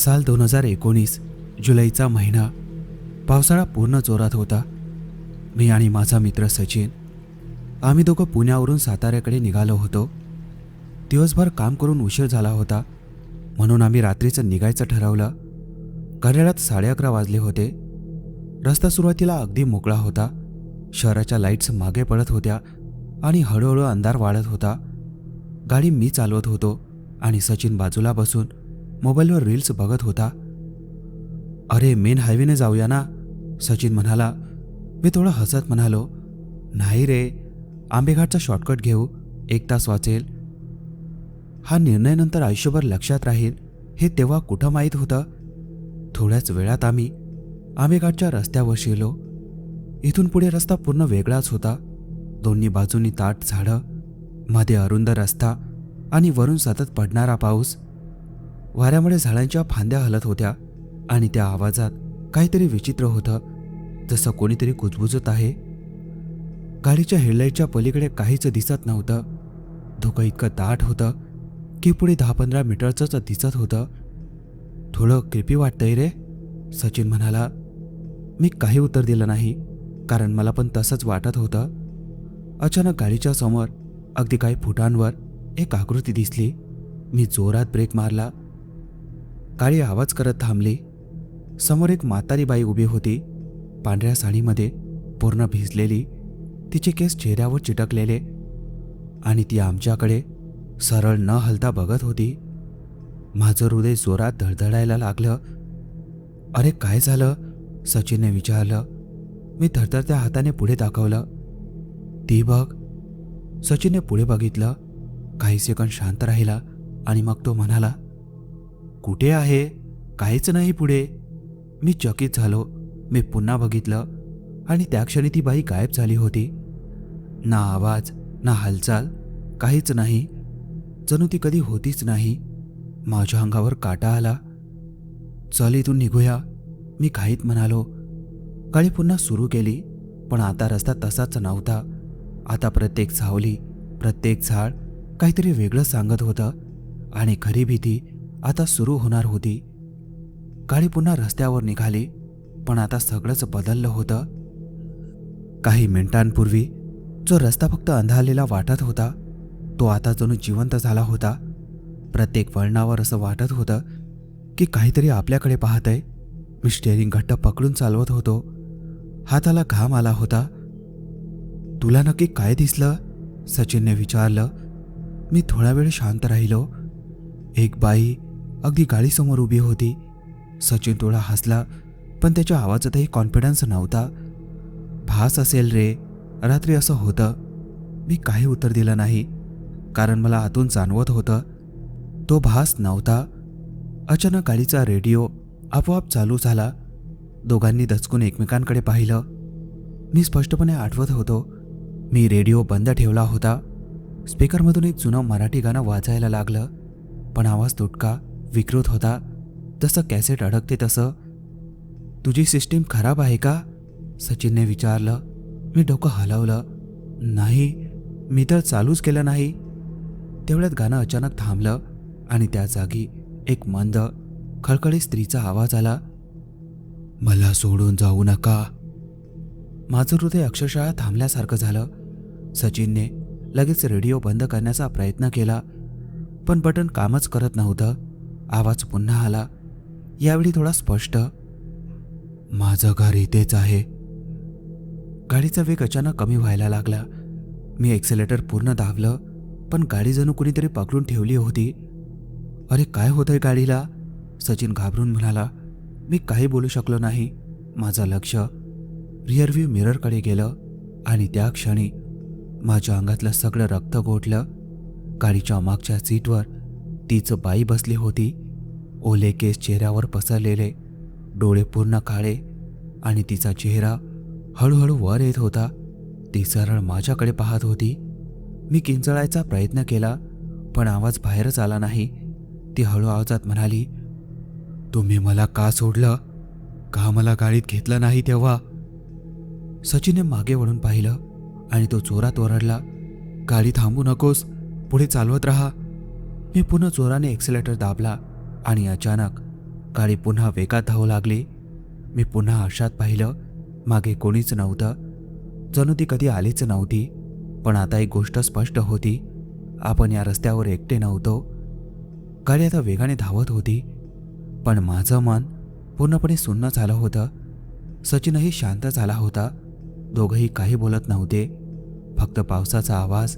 साल 2019 जुलैचा महिना. पावसाळा पूर्ण जोरात होता. मी आणि माझा मित्र सचिन आम्ही दोघं पुण्यावरून साताऱ्याकडे निघालो होतो. दिवसभर काम करून उशीर झाला होता म्हणून आम्ही रात्रीचं निघायचं ठरवलं. घड्याळात 11:30 वाजले होते. रस्ता सुरुवातीला अगदी मोकळा होता. शहराच्या लाईट्स मागे पडत होत्या आणि हळूहळू अंधार वाढत होता. गाडी मी चालवत होतो आणि सचिन बाजूला बसून मोबाईलवर रील्स बघत होता. अरे मेन हायवेने जाऊया ना, सचिन म्हणाला. मी थोडं हसत म्हणालो, नाही रे, आंबेघाटचा शॉर्टकट घेऊ, 1 तास वाचेल. हा निर्णय नंतर आयुष्यभर लक्षात राहील हे तेव्हा कुठं माहीत होतं. थोड्याच वेळात आम्ही आंबेघाटच्या रस्त्यावर शिरलो. इथून पुढे रस्ता पूर्ण वेगळाच होता. दोन्ही बाजूंनी दाट झाडं, मध्ये अरुंद रस्ता आणि वरून सतत पडणारा पाऊस. वाऱ्यामुळे झाडांच्या फांद्या हलत होत्या आणि त्या आवाजात काहीतरी विचित्र होतं, जसं कोणीतरी कुजबुजत आहे. गाडीच्या हेडलाईटच्या पलीकडे काहीच दिसत नव्हतं. धुकं इतकं दाट होतं की पुढे 10-15 मीटरचंच दिसत होतं. थोडं क्रिपी वाटतंय रे, सचिन म्हणाला. मी काही उत्तर दिलं नाही, कारण मला पण तसंच वाटत होतं. अचानक गाडीच्या समोर अगदी काही फुटांवर एक आकृती दिसली. मी जोरात ब्रेक मारला. गाडी आवाज करत थांबली. समोर एक म्हातारी बाई उभी होती, पांढऱ्या साडीमध्ये, पूर्ण भिजलेली, तिचे केस चेहऱ्यावर चिटकलेले, आणि ती आमच्याकडे सरळ न हलता बघत होती. माझं हृदय जोरात धडधडायला लागलं. अरे काय झालं, सचिनने विचारलं. मी थरथरत्या हाताने पुढे दाखवलं. ती बघ. सचिनने पुढे बघितलं. काही सेकंद शांत राहिला आणि मग तो म्हणाला, कुठे आहे? काहीच नाही पुढे. मी चकित झालो. मी पुन्हा बघितलं आणि त्या क्षणी ती बाई गायब झाली होती. ना आवाज, ना हालचाल, काहीच नाही. जणू ती कधी होतीच नाही. माझ्या अंगावर काटा आला. चल इथून निघूया, मी घाईत म्हणालो. गाडी पुन्हा सुरू केली, पण आता रस्ता तसाच नव्हता. आता प्रत्येक सावली, प्रत्येक झाड काहीतरी वेगळं सांगत होतं आणि खरी भीती आता सुरू होणार होती. गाडी पुन्हा रस्त्यावर निघाली, पण आता सगळंच बदललं होतं. काही मिनिटांपूर्वी जो रस्ता फक्त अंधारलेला वाटत होता, तो आता जणू जिवंत झाला होता. प्रत्येक वळणावर असं वाटत होतं की काहीतरी आपल्याकडे पाहतंय. मी स्टेअरिंग घट्ट पकडून चालवत होतो. हाताला घाम आला होता. तुला नक्की काय दिसलं, सचिनने विचारलं. मी थोडा वेळ शांत राहिलो. एक बाई अगदी गाडीसमोर उभी होती. सचिन थोडा हसला, पण त्याच्या आवाजातही कॉन्फिडन्स नव्हता. भास असेल रे, रात्री असं होतं. मी काही उत्तर दिलं नाही, कारण मला आतून जाणवत होतं तो भास नव्हता. अचानक गाडीचा रेडिओ आपोआप चालू झाला. दोघांनी दचकून एकमेकांकडे पाहिलं. मी स्पष्टपणे आठवत होतो, मी रेडिओ बंद ठेवला होता. स्पीकरमधून एक जुनं मराठी गाणं वाजायला लागलं, पण आवाज तुटका, विकृत होता, जसं कॅसेट अडकते तसं. तुझी सिस्टीम खराब आहे का, सचिनने विचारलं. मी डोकं हलवलं. नाही, मी तर चालूच केलं नाही. तेवढ्यात गाणं अचानक थांबलं आणि त्या जागी एक मंद, खळखळीत स्त्रीचा आवाज आला. मला सोडून जाऊ नका. माझं हृदय अक्षरशः थांबल्यासारखं झालं. सचिनने लगेच रेडिओ बंद करण्याचा प्रयत्न केला, पण बटन कामच करत नव्हतं. आवाज पुन्हा आला, यावेळी थोडा स्पष्ट. माझं घर इथेच आहे. गाडीचा वेग अचानक कमी व्हायला लागला. मी एक्सेलेटर पूर्ण दाबलं, पण गाडी जणू कुणीतरी पकडून ठेवली होती. अरे काय होतंय गाडीला, सचिन घाबरून म्हणाला. मी काही बोलू शकलो नाही. माझं लक्ष रिअरव्ह्यू मिररकडे गेलं आणि त्या क्षणी माझ्या अंगातलं सगळं रक्त गोठलं. गाडीच्या मागच्या सीटवर तीच बाई बसली होती. ओले केस चेहऱ्यावर पसरलेले, डोळे पूर्ण काळे, आणि तिचा चेहरा हळूहळू वर येत होता. ती सरळ माझ्याकडे पाहत होती. मी किंचाळायचा प्रयत्न केला, पण आवाज बाहेरच आला नाही. ती हळू आवाजात म्हणाली, तुम्ही मला का सोडलं? का मला गाडीत घेतलं नाही तेव्हा? सचिनने मागे वळून पाहिलं आणि तो जोरात ओरडला, गाडी थांबू नकोस, पुढे चालवत राहा. मी पुन्हा जोराने एक्सेलेटर दाबला आणि अचानक गाडी पुन्हा वेगात धावू लागली. मी पुन्हा आरशात पाहिलं. मागे कोणीच नव्हतं. जणू ती कधी आलीच नव्हती. पण आता एक गोष्ट स्पष्ट होती, आपण या रस्त्यावर एकटे नव्हतो. गाडी आता वेगाने धावत होती, पण माझं मन पूर्णपणे सुन्न झालं होतं. सचिनही शांत झाला होता. दोघंही काही बोलत नव्हते, फक्त पावसाचा आवाज.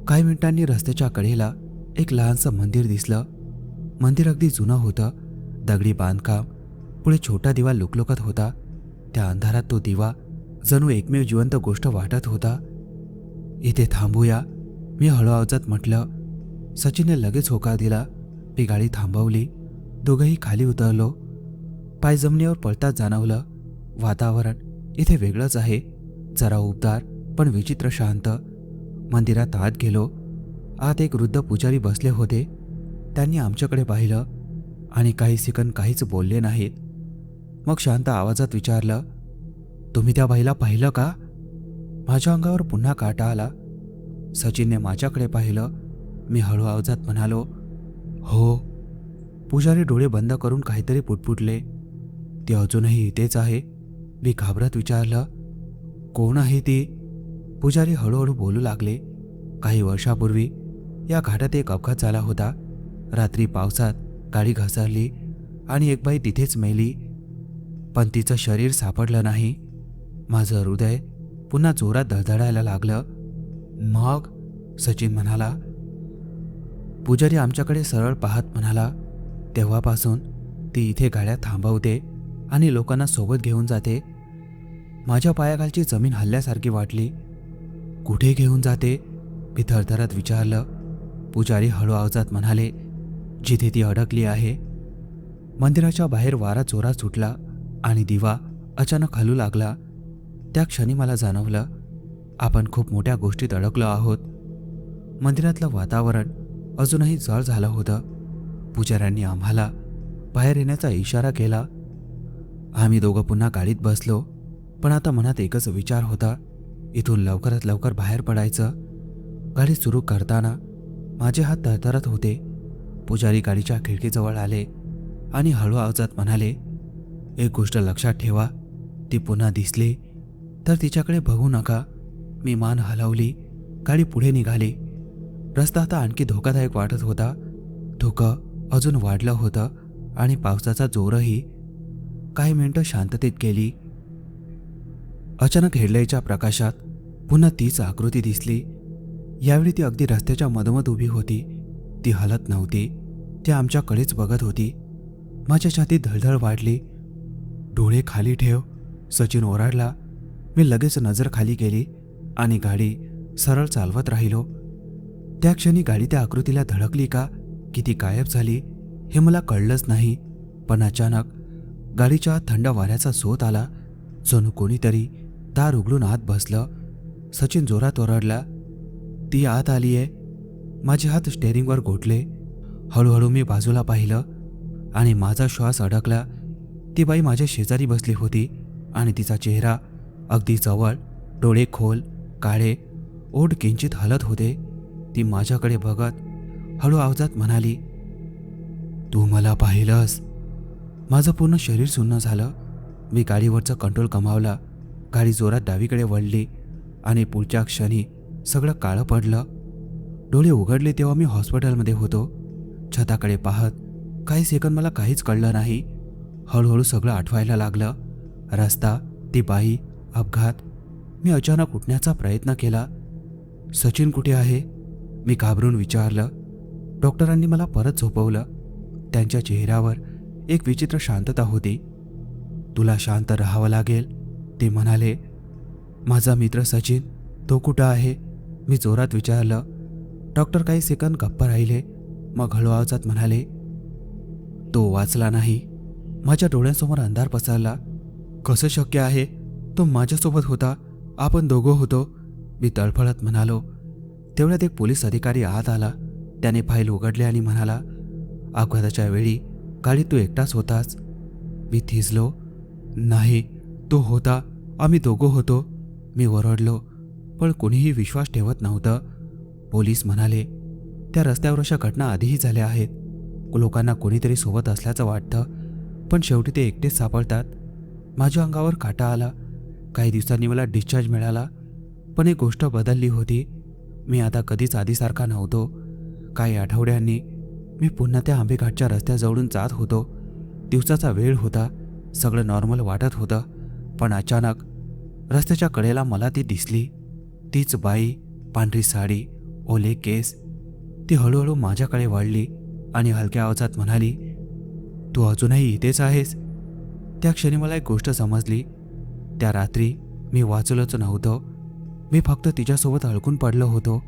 काही मिनिटांनी रस्त्याच्या कडेला एक लहानसं मंदिर दिसलं. मंदिर अगदी जुनं होतं. दगडी बांधकाम, पुढे छोटा दिवा लुकलुकत होता. त्या अंधारात तो दिवा जणू एकमेव जिवंत गोष्ट वाटत होता. इथे थांबूया, मी हळू आवाजात म्हटलं. सचिनने लगेच होकार दिला. मी गाडी थांबवली. दोघंही खाली उतरलो. पाय जमिनीवर पडताच जाणवलं, वातावरण इथे वेगळंच आहे. जरा उबदार पण विचित्र शांत. मंदिरात आत गेलो. आत एक वृद्ध पुजारी बसले होते. त्यांनी आमच्याकडे पाहिलं आणि काही सेकंद काहीच बोलले नाहीत. मग शांत आवाजात विचारलं, तुम्ही त्या बाईला पाहिलं का? माझ्या अंगावर पुन्हा काटा आला. सचिनने माझ्याकडे पाहिलं. मी हळू आवाजात म्हणालो, हो. पुजारी डोळे बंद करून काहीतरी पुटपुटले. ती अजूनही इथेच आहे? मी घाबरत विचारलं. कोण आहे ती? पुजारी हळूहळू बोलू लागले. काही वर्षापूर्वी या घाटात एक अपघात झाला होता. रात्री पावसात गाडी घसरली आणि एक बाई तिथेच मेली. पण तिचं शरीर सापडलं नाही. माझं हृदय पुन्हा जोरात धडधडायला लागलं. मग? सचिन म्हणाला. पुजारी आमच्याकडे सरळ पाहत म्हणाला, तेव्हापासून ती इथे गाड्या थांबवते आणि लोकांना सोबत घेऊन जाते. माझ्या पायाखालची जमीन हलल्यासारखी वाटली. कुठे घेऊन जाते? मी थरथरत विचारलं. पुजारी हळू आवाजात म्हणाले, जिथे ती अडकली आहे. मंदिराच्या बाहेर वारा जोरात सुटला आणि दिवा अचानक हलू लागला. त्या क्षणी मला जाणवलं, आपण खूप मोठ्या गोष्टीत अडकलो आहोत. मंदिरातलं वातावरण अजूनही जड झालं होतं. पुजाऱ्यांनी आम्हाला बाहेर येण्याचा इशारा केला. आम्ही दोघं पुन्हा गाडीत बसलो. पण आता मनात एकच विचार होता, इथून लवकरात लवकर बाहेर पडायचं. गाडी सुरू करताना माझे हात थरथरत होते. पुजारी गाडीच्या खिडकीजवळ आले आणि हळू आवाजात म्हणाले, एक गोष्ट लक्षात ठेवा, ती पुन्हा दिसली तर तिच्याकडे बघू नका. मी मान हलवली. गाडी पुढे निघाली. रस्ता आता आणखी धोकादायक वाटत होता. धुकं अजून वाढलं होतं आणि पावसाचा जोरही. काही मिनिटं शांततेत गेली. अचानक हेडलाईटच्या प्रकाशात पुन्हा तीच आकृती दिसली. यावेळी ती अगदी रस्त्याच्या मधोमध उभी होती. ती हलत नव्हती. ती आमच्याकडेच बघत होती. माझ्या छातीत धडधड वाढली. डोळे खाली ठेव, सचिन ओरडला. मी लगेच नजर खाली केली आणि गाडी सरळ चालवत राहिलो. त्या क्षणी गाडी त्या आकृतीला धडकली का की ती गायब झाली हे मला कळलंच नाही. पण अचानक गाडीच्या आत थंड वाऱ्याचा झोत आला. जणू कोणीतरी दार उघडून आत बसलं. सचिन जोरात ओरडला, ती आत आलीये. माझे हात स्टेअरिंगवर घोटले. हळूहळू मी बाजूला पाहिलं आणि माझा श्वास अडकला. ती बाई माझ्या शेजारी बसली होती आणि तिचा चेहरा अगदी जवळ, डोळे खोल, काळे, ओठ किंचित हलत होते. ती माझ्याकडे बघत हळू आवाजात म्हणाली, तू मला पाहिलंस? माझं पूर्ण शरीर सुन्न झालं. मी गाडीवरचा कंट्रोल गमावला. गाडी जोरात डावीकडे वळली आणि पुढच्या क्षणी सगळं काळं पडलं. डोळे उघडले तेव्हा मी हॉस्पिटलमध्ये होतो. छताकडे पाहत काही सेकंद मला काहीच कळलं नाही. हळूहळू सगळं आठवायला लागलं. रस्ता, ती बाई, अपघात. मी अचानक उठण्याचा प्रयत्न केला. सचिन कुठे आहे? मी घाबरून विचारलं. डॉक्टरांनी मला परत झोपवलं. त्यांच्या चेहऱ्यावर एक विचित्र शांतता होती. तुला शांत राहावं लागेल, ते म्हणाले. माझा मित्र सचिन, तो कुठं आहे? मी जोरात विचारलं. डॉक्टर काही सेकंद गप्प राहिले. मग हळू आवाजात म्हणाले, तो वाचला नाही. माझ्या डोळ्यांसमोर अंधार पसरला. कसं शक्य आहे? तो माझ्यासोबत होता. आपण दोघं होतो, मी तळफळत म्हणालो. तेवढ्यात एक पोलीस अधिकारी आत आला. त्याने फाईल उघडली आणि म्हणाला, अपघाताच्या वेळी गाडीत तू एकटाच होतास? मी थिजलो. नाही, तो होता. आम्ही दोघं होतो, मी ओरडलो. पण कोणीही विश्वास ठेवत नव्हतं. पोलीस म्हणाले, त्या रस्त्यावर अशा घटना आधीही झाल्या आहेत. लोकांना कोणीतरी सोबत असल्याचं वाटतं, पण शेवटी ते एकटेच सापडतात. माझ्या अंगावर काटा आला. काही दिवसांनी मला डिस्चार्ज मिळाला, पण एक गोष्ट बदलली होती. मी आता कधीच आधीसारखा नव्हतो. काही आठवड्यांनी मी पुन्हा त्या आंबेघाटच्या रस्त्याजवळून जात होतो. दिवसाचा वेळ होता, सगळं नॉर्मल वाटत होतं. पण अचानक रस्त्याच्या कडेला मला ती दिसली. तीच बाई, पांढरी साडी, ओले केस. ती हळूहळू माझ्याकडे वळली आणि हलक्या आवाजात म्हणाली, "तू अजूनही इथेच आहेस?" त्या क्षणी मला एक गोष्ट समजली. त्या रात्री मी वाचलोच नव्हतो. मी फक्त तिच्यासोबत अडकून पडलो होतो.